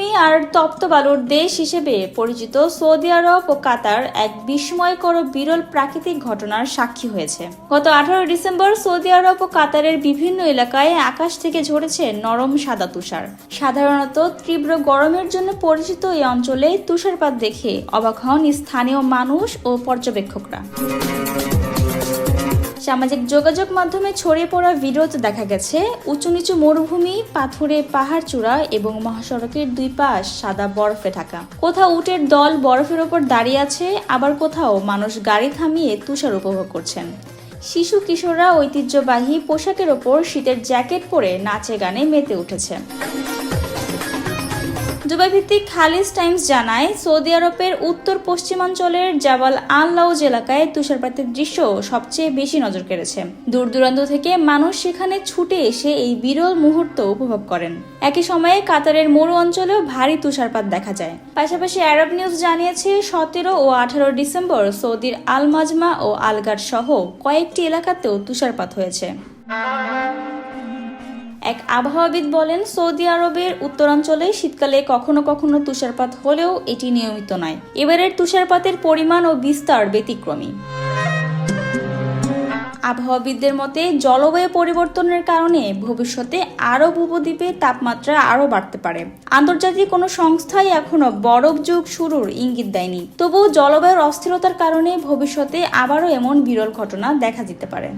মরুভূমি আর তপ্ত বালুর দেশ হিসেবে পরিচিত সৌদি আরব ও কাতার এক বিস্ময়কর বিরল প্রাকৃতিক ঘটনার সাক্ষী হয়েছে। গত 18 ডিসেম্বর সৌদি আরব ও কাতারের বিভিন্ন এলাকায় আকাশ থেকে ঝরেছে নরম সাদা তুষার। সাধারণত তীব্র গরমের জন্য পরিচিত এই অঞ্চলে তুষারপাত দেখে অবাক হন স্থানীয় মানুষ ও পর্যবেক্ষকরা। সামাজিক যোগাযোগ মাধ্যমে ছড়িয়ে পড়া ভিডিওতে দেখা গেছে উঁচু নিচু মরুভূমি, পাথুরে পাহাড় চূড়া এবং মহাসড়কের দুই পাশ সাদা বরফে ঢাকা। কোথাও উটের দল বরফের ওপর দাঁড়িয়ে আছে, আবার কোথাও মানুষ গাড়ি থামিয়ে তুষার উপভোগ করছেন। শিশু কিশোররা ঐতিহ্যবাহী পোশাকের ওপর শীতের জ্যাকেট পরে নাচে গানে মেতে উঠেছে। দুবাই ভিত্তিক খালিজ টাইমস জানায়, সৌদি আরবের উত্তর পশ্চিমাঞ্চলের জাবাল আল লাউজ এলাকায় তুষারপাতের দৃশ্য সবচেয়ে বেশি নজর কেড়েছে। দূর দূরান্ত থেকে মানুষ সেখানে ছুটে এসে এই বিরল মুহূর্ত উপভোগ করেন। একই সময়ে কাতারের মরু অঞ্চলেও ভারী তুষারপাত দেখা যায়। পাশাপাশি আরব নিউজ জানিয়েছে, 17 ও 18 ডিসেম্বর সৌদির আল মাজমা ও আলগার সহ কয়েকটি এলাকাতেও তুষারপাত হয়েছে। এক আবহাওয়াবিদ বলেন, সৌদি আরবের উত্তরাঞ্চলে শীতকালে কখনো কখনো তুষারপাত হলেও এটি নিয়মিত নয়। এবারের তুষারপাতের পরিমাণ ও বিস্তার ব্যতিক্রমী। আবহাওয়াবিদদের মতে, জলবায়ু পরিবর্তনের কারণে ভবিষ্যতে আরব উপদ্বীপে তাপমাত্রা আরও বাড়তে পারে। আন্তর্জাতিক কোনো সংস্থাই এখনো বরফ যুগ শুরুর ইঙ্গিত দেয়নি। তবুও জলবায়ুর অস্থিরতার কারণে ভবিষ্যতে আবারও এমন বিরল ঘটনা দেখা দিতে পারে।